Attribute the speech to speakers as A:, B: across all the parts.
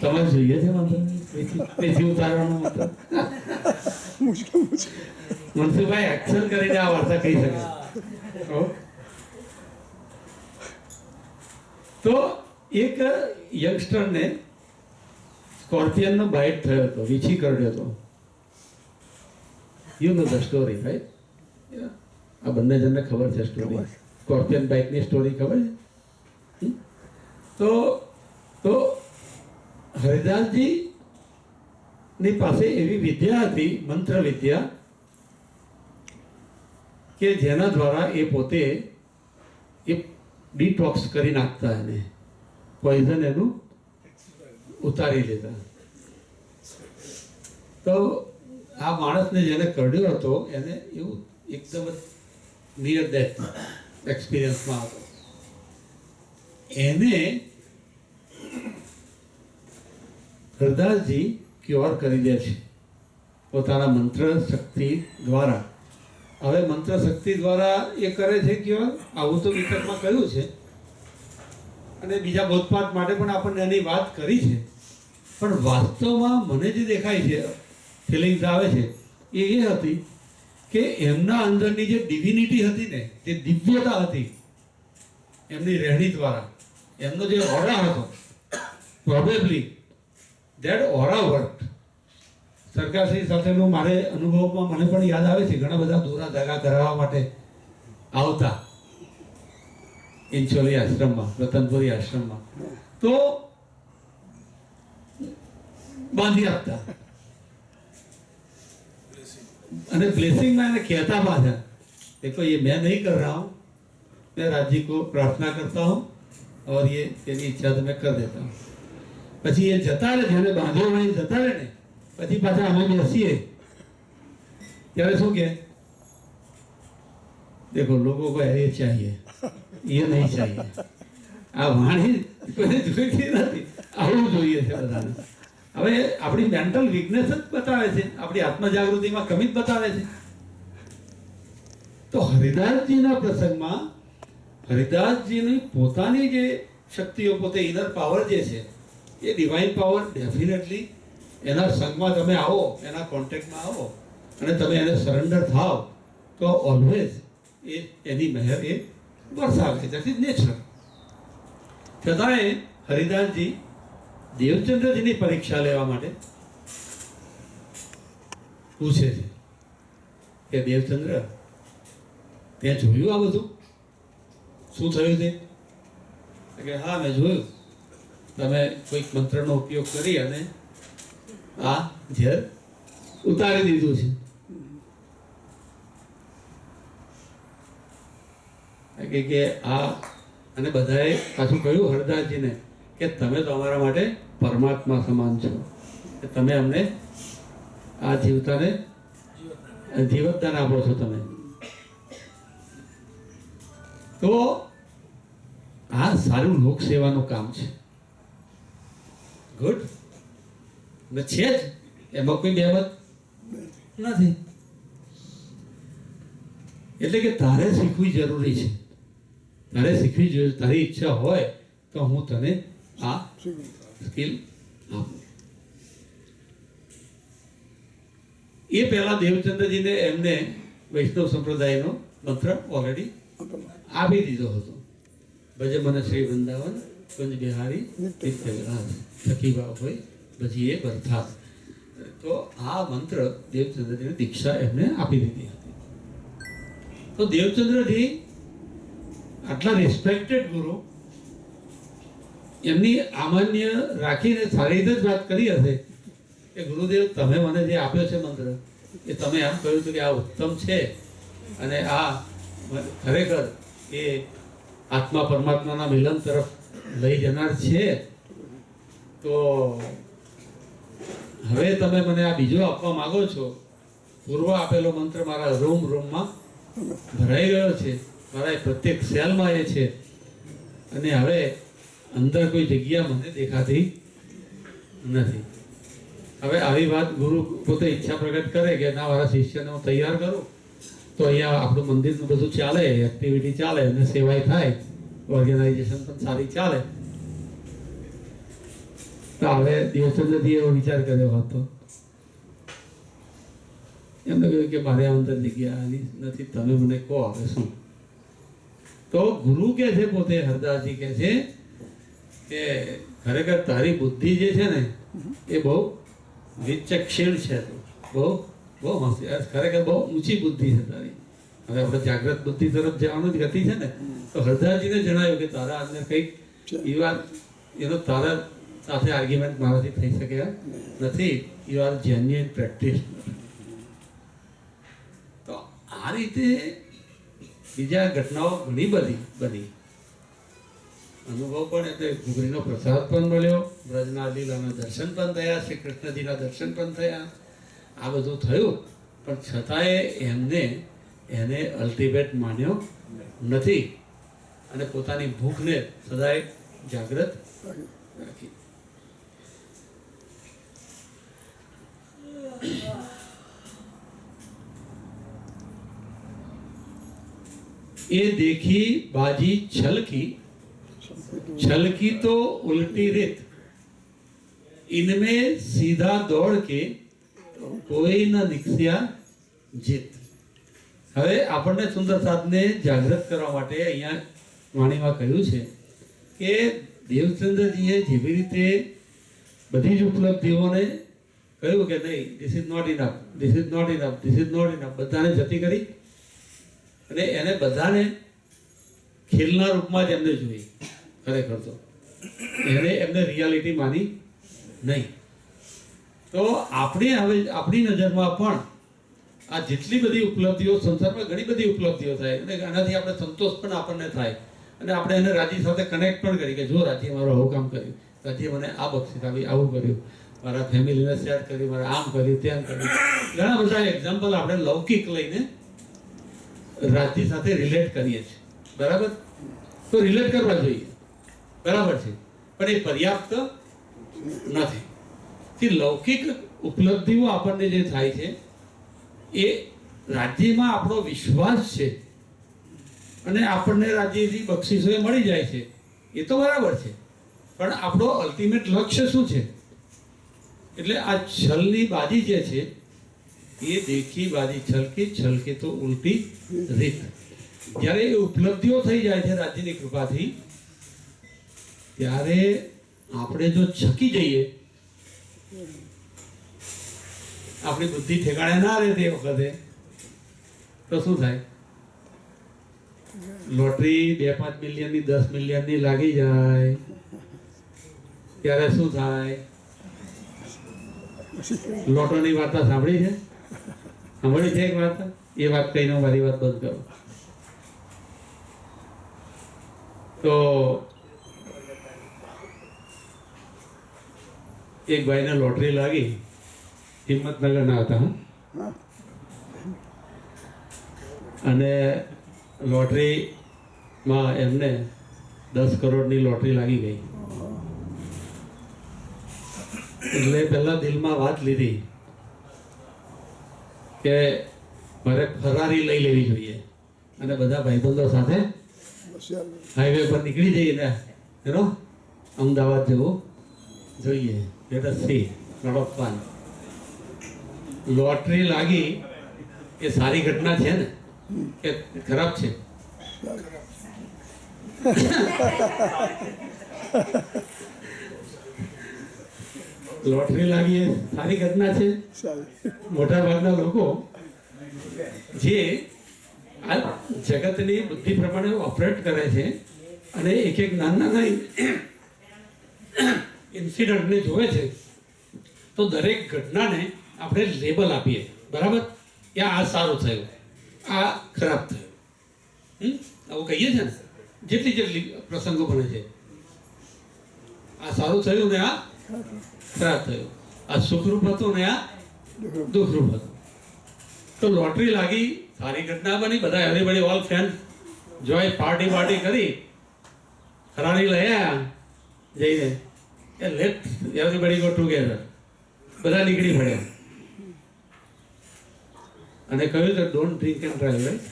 A: તમારે જોઈએ છે મંત્ર તેથી ઉતારવાનો મંત્ર મનસુખભાઈ એક્શન કરીને આ વાર્તા કહી શકે. તો એક યંગસ્ટરને સ્કોર્પિયનનો બાઇટ થયો હતો, વીછી કરડ્યો હતો. You know the story right. આ બંને જણને ખબર છે સ્ટોરી, સ્કોર્પિયન બાઇટની સ્ટોરી ખબર છે. તો હરિદાસજી ની પાસે એવી વિદ્યા હતી, મંત્ર વિદ્યા, કે જેના દ્વારા એ પોતે એ ડિટોક્સ કરી નાખતા, એને પોઈઝન એનું ઉતારી લેતા. તો આ માણસને જેને કરડ્યો હતો એને એવું એકદમ નિયર ડેથ એક્સપિરિયન્સમાં હતો. એને હરદાસજી ક્યોર કરી દે છે પોતાના મંત્ર શક્તિ દ્વારા. હવે મંત્ર શક્તિ દ્વારા એ કરે છે ક્યોર, આવું તો વિતકમાં કહ્યું છે અને બીજા બોધપાઠ માટે પણ આપણને એની વાત કરી છે. પણ વાસ્તવમાં મને જે દેખાય છે, ફિલિંગ્સ આવે છે, એ હતી કે એમના અંદરની જે ડિવિનિટી હતી ને, તે દિવ્યતા હતી એમની રહેણી દ્વારા, એમનો જે ઓરા હતો, પ્રોબેબલી ધેટ ઓરા વર્ક. સરકારશ્રી સાથેનો મારે અનુભવમાં મને પણ યાદ આવે છે, ઘણા બધા દોરા ધાગા કરાવવા માટે આવતા ઇન્ચોલી આશ્રમમાં, રતનપુરી આશ્રમમાં, તો બાંધી આપતા અને બ્લેસિંગમાં એને કહેતા પાછા, देखो ये मैं नहीं कर रहा हूँ, मैं राज जी को प्रार्थना करता हूँ और ये तेरी इच्छा तो मैं कर देता हूँ. પછી એ જતા રહે, જેને બાંધ્યો હોય જતા રહે ને, પછી પાછા અમે બેસીએ ત્યારે શું કે, देखो लोगों को ये चाहिए, ये नहीं चाहिए. આ વાણી કોઈને જોઈતી નથી, આવું જોઈએ છે બધાને. હવે આપણી મેન્ટલ વીકનેસ જ બતાવે છે, આપણી આત્મજાગૃતિમાં કમી જ બતાવે છે. તો હરિદાસજીના પ્રસંગમાં હરિદાસજીની પોતાની જે શક્તિઓ, પોતે ઇનર પાવર જે છે, એ ડિવાઇન પાવર ડેફિનેટલી એના સંગમાં તમે આવો, એના કોન્ટેક્ટમાં આવો અને તમે એને સરેન્ડર થાવ તો ઓલવેઝ એ એની મહેર એ વરસાવે છે. That is natural. છતાંય હરિદાસજી દેવચંદ્રજીની પરીક્ષા લેવા માટે પૂછે છે કે દેવચંદ્ર, તે જોયું આ બધું, શું થયું તે? કે હા મેં જોયું, તમે કોઈક મંત્રનો ઉપયોગ કરી અને આ ઝેર ઉતારી દીધું છે. કે આ અને બધાએ પાછું કહ્યું હરદાસજીને કે તમે તો અમારા માટે પરમાત્મા સમાન છો, કે તમે અમને આ જીવતાને જીવતદાન આપો છો તમે. તો આ સારું લોક સેવાનું કામ છે. ગુડ ને છે જ, એમાં કોઈ બેમત નથી. એટલે કે તારે શીખવી જરૂરી છે, તારે શીખવી જોઈએ. તારી ઈચ્છા હોય તો હું તને આ સ્કિલ આપું. એ પહેલા દેવચંદ્રજીને એમને વૈષ્ણવ સંપ્રદાયનો મંત્ર ઓલરેડી આપી દીધો હતો. ભજે મને શ્રી વૃંદાવન કુંજ બિહારી નિત્ય વિલાસ, સખી ભાવ હોય પછી એ બરથાસ. તો આ મંત્ર દેવચંદ્રજીને દીક્ષા એમને આપી દીધી હતી. તો દેવચંદ્રજી આટલા રિસ્પેક્ટેડ ગુરુ, એમની આમાન્ય રાખીને સારી રીતે જ વાત કરી હશે કે ગુરુદેવ તમે મને જે આપ્યો છે મંત્ર, એ તમે એમ કહ્યું હતું કે આ ઉત્તમ છે અને આ ખરેખર એ આત્મા પરમાત્માના મિલન તરફ લઈ જનાર છે. તો હવે તમે મને આ બીજો આપવા માંગો છો. પૂર્વ આપેલો મંત્ર મારા રોમમાં ભરાઈ ગયો છે, મારા પ્રત્યેક સેલમાં એ છે અને હવે અંદર કોઈ જગ્યા મને દેખાતી નથી. હવે આવી વાત ગુરુ પોતે ઈચ્છા પ્રગટ કરે કે ના, મારા શિષ્યને હું તૈયાર કરું તો અહીંયા આપણું મંદિરનું બધું ચાલે, એક્ટિવિટી ચાલે અને સેવાય થાય, ઓર્ગેનાઇઝેશન પણ સારી ચાલે. તો હવે દેવચંદ્રજીએ એવો વિચાર કર્યો હતો. એમને કહ્યું કે મારે અંદર જગ્યા આની નથી, તમે મને કહો હવે શું. તો ગુરુ કે છે પોતે, હરદાસજી કે છે કે ખરેખર તારી બુદ્ધિ જે છે ને એ બહુ વિચક્ષણ છે, બહુ બહુ હોશિયાર, ખરેખર બહુ ઊંચી બુદ્ધિ છે તારી. હવે આપણે જાગ્રત બુદ્ધિ તરફ જવાનું જ ગતિ છે ને. તો હરદાસજીને જણાવ્યું કે તારા અંદર કંઈક એ વાત, એનો તારા સાથે આર્ગ્યુમેન્ટ મારાથી થઈ શકે નથી. You are genuine practitioner. તો આ રીતે બીજા ઘટનાઓ ઘણી બધી બની. અનુભવ પણ, એટલે ઘૂઘરીનો પ્રસાદ પણ મળ્યો, બ્રજના લીલાના દર્શન પણ થયા, શ્રી કૃષ્ણજીના દર્શન પણ થયા. આ બધું થયું, પણ છતાંય એને અલ્ટિમેટ માન્યો નથી અને પોતાની ભૂખને સદાય જાગૃત રાખી. એ દેખી બાજી छलकी तो उल्टी रेत, इनमें सीधा दौड़ के कोई न निकस्या जीत. હવે આપણને સુંદર સાધને જાગૃત કરવા માટે અહીંયા વાણીમાં કહ્યું છે કે દેવચંદ્રજીએ જેવી રીતે બધી જ ઉપલબ્ધિઓને કહ્યું કે નહીં, this is not enough, this is not enough, this is not enough, બધાને જતી કરી અને એને બધાને ખેલના રૂપમાં જ એમને જોઈ. ખરેખર તો એમને રિયાલિટી માની નહીં. તો આપણી નજરમાં પણ આ જેટલી બધી ઉપલબ્ધિઓ, સંસારમાં ઘણી બધી ઉપલબ્ધિઓ થાય અને આનાથી આપણે સંતોષ પણ આપણને થાય અને આપણે એને રાજી સાથે કનેક્ટ પણ કરી કે જો રાજી મારું આવું કામ કર્યું, રાજીએ મને આ બક્ષિસ આવી, આવું કર્યું, મારા ફેમિલીને સેટ કર્યું, મારે આમ કર્યું, તેમ કર્યું. ઘણા બધા એક્ઝામ્પલ આપણે લૌકિક લઈને રાજી સાથે રિલેટ કરીએ છીએ. બરાબર? તો રિલેટ કરવા જોઈએ, બરાબર છે, પણ એ પર્યાપ્ત નથી. લૌકિક ઉપલબ્ધિઓ આપણને જે થાય છે એ રાજ્યમાં આપણો વિશ્વાસ છે અને આપણને રાજ્યથી બક્ષિસો મળી જાય છે, એ તો બરાબર છે, પણ આપણો અલ્ટિમેટ લક્ષ્ય શું છે? એટલે આ છલની બાજી જે છે એ દેખી બાજી છલકી તો ઉલટી રીત. જ્યારે એ ઉપલબ્ધિઓ થઈ જાય છે રાજ્યની કૃપાથી, ત્યારે આપણે જો છકી જઈએ, આપણી બુદ્ધિ ઠેકાણે ના રહે તે વખતે, તો શું થાય? લોટરી 2-5 મિલિયનની, 10 મિલિયનની લાગી જાય ત્યારે શું થાય? લોટોની વાર્તા સાંભળી છે? સાંભળી છે એક વાર્તા? એ વાત કહીને મારી વાત બંધ કરો. તો એક ભાઈને લોટરી લાગી, હિંમતનગરના હતા, અને લોટરીમાં એમને 10 કરોડની લોટરી લાગી ગઈ. એટલે પહેલા દિલમાં વાત લીધી કે મારે ફરારી લઈ લેવી જોઈએ અને બધા ભાઈબંધો સાથે હાઈવે પર નીકળી જઈએ ને એનો અમદાવાદ જવું જોઈએ. લોટરી લાગી એ સારી ઘટના છે ને કે ખરાબ છે? લોટરી લાગી એ સારી ઘટના છે. મોટા ભાગના લોકો જે આ જગતની બુદ્ધિ પ્રમાણે ઓપરેટ કરે છે અને એક નાના ઇન્સિડન્ટને જોવે છે, તો દરેક ઘટનાને આપણે લેબલ આપીએ. બરાબર? કે આ સારું થયું, આ ખરાબ થયું, આવું કહીએ છીએ ને જેટલી પ્રસંગો બને છે. આ સારું થયું ને આ ખરાબ થયું, આ સુખરૂપ હતું ને આ દુઃખરૂપ હતું. તો લોટરી લાગી, સારી ઘટના બની, બધા એવરીબડી ઓલ ફ્રેન્ડ જોઈ પાર્ટી કરી, ફરારી લઈ આવ્યા જઈને, લેટ એવરીબડી ગો ટુગેધર, બધા નીકળી પડ્યા અને કહ્યું કે don't drink and drive. Right?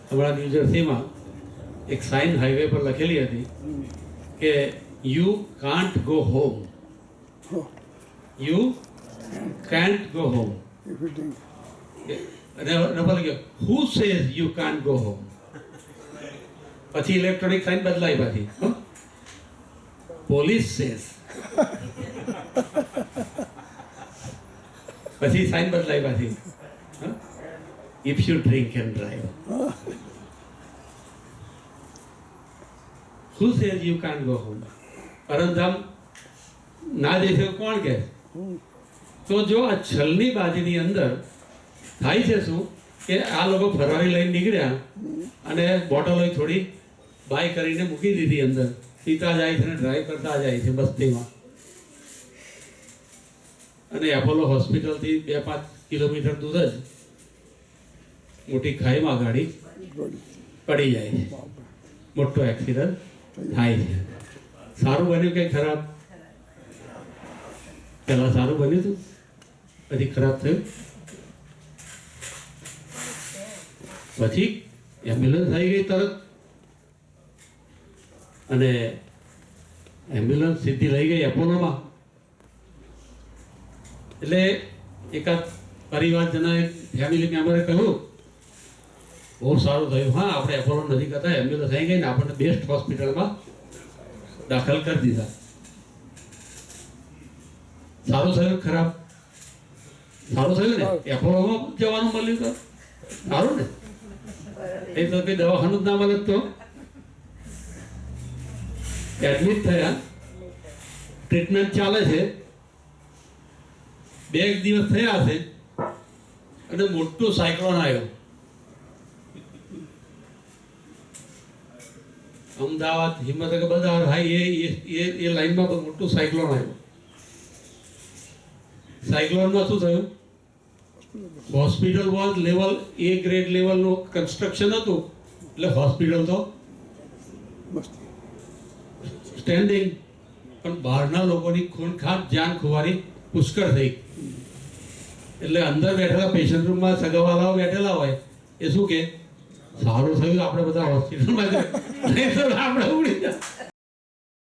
A: હમણાં ન્યૂ જર્સીમાં એક સાઇન હાઈવે પર લખેલી હતી કે કે you can't go home. You can't go home.
B: If you think,
A: ડબલ ગયો who says you can't go home. પછી ઇલેક્ટ્રોનિક સાઇન બદલાઈ પાછી પોલીસ સેઝ. પછી સાઇન બદલાઈ પાછી if you drink and drive. Who says you can't go home. પરમધામ ના જઈ કોણ કહે? તો જો આ છલની બાજીની અંદર થાય છે શું કે આ લોકો ફરવારી લઈને નીકળ્યા અને બોટલો થોડી બાય કરીને મૂકી દીધી અંદર, પીતા જાય છે અને ડ્રાઈવ કરતા જાય છે બસ્તીમાં. અને એપોલો હોસ્પિટલથી 2-5 કિલોમીટર દૂર જ મોટી ખાઈમાં ગાડી પડી જાય છે, મોટો એક્સિડન્ટ થાય છે. સારું બન્યું કે ખરાબ? પહેલા સારું બન્યું હતું, પછી ખરાબ થયું. પછી એમ્બ્યુલન્સ આવી ગઈ તરત, અને એમ્બ્યુલન્સ સીધી લઈ ગઈ એપોલોમાં. એટલે એકાદ પરિવારજનોએ, ફેમિલી મેમ્બરે કહ્યું બહુ સારું થયું, હા આપણે એપોલો નજીક હતા, એમ્બ્યુલન્સ આવી ગઈ ને આપણને બેસ્ટ હોસ્પિટલમાં દાખલ કરી દીધા. સારું થયું ખરાબ? સારું થયું ને, એપોલોમાં જવાનું મળ્યું તો સારું ને. એ તો કઈ દવાખાનું જ ના મળે તો એડમિટ થયા, ટ્રીટમેન્ટ ચાલે છે, 2 દિવસ થયા હશે અને મોટું સાયક્લોન આવ્યો. અમદાવાદ, હિંમતનગર બધા હાઈ એ લાઈનમાં મોટું સાયક્લોન આવ્યું. સાયક્લોનમાં શું થયું? હોસ્પિટલ લેવલ A ગ્રેડ લેવલનું કન્સ્ટ્રક્શન હતું, એટલે હોસ્પિટલ તો સ્ટેન્ડિંગ, પણ બહારના લોકોની ખૂનખાર જાન ખુવારી પુષ્કળ થઈ. એટલે અંદર બેઠેલા પેશન્ટ રૂમમાં સગાવાલાઓ બેઠેલા હોય, એ શું કે સારું થયું આપણે બધા હોસ્પિટલમાં આપણે ઉડી જાય.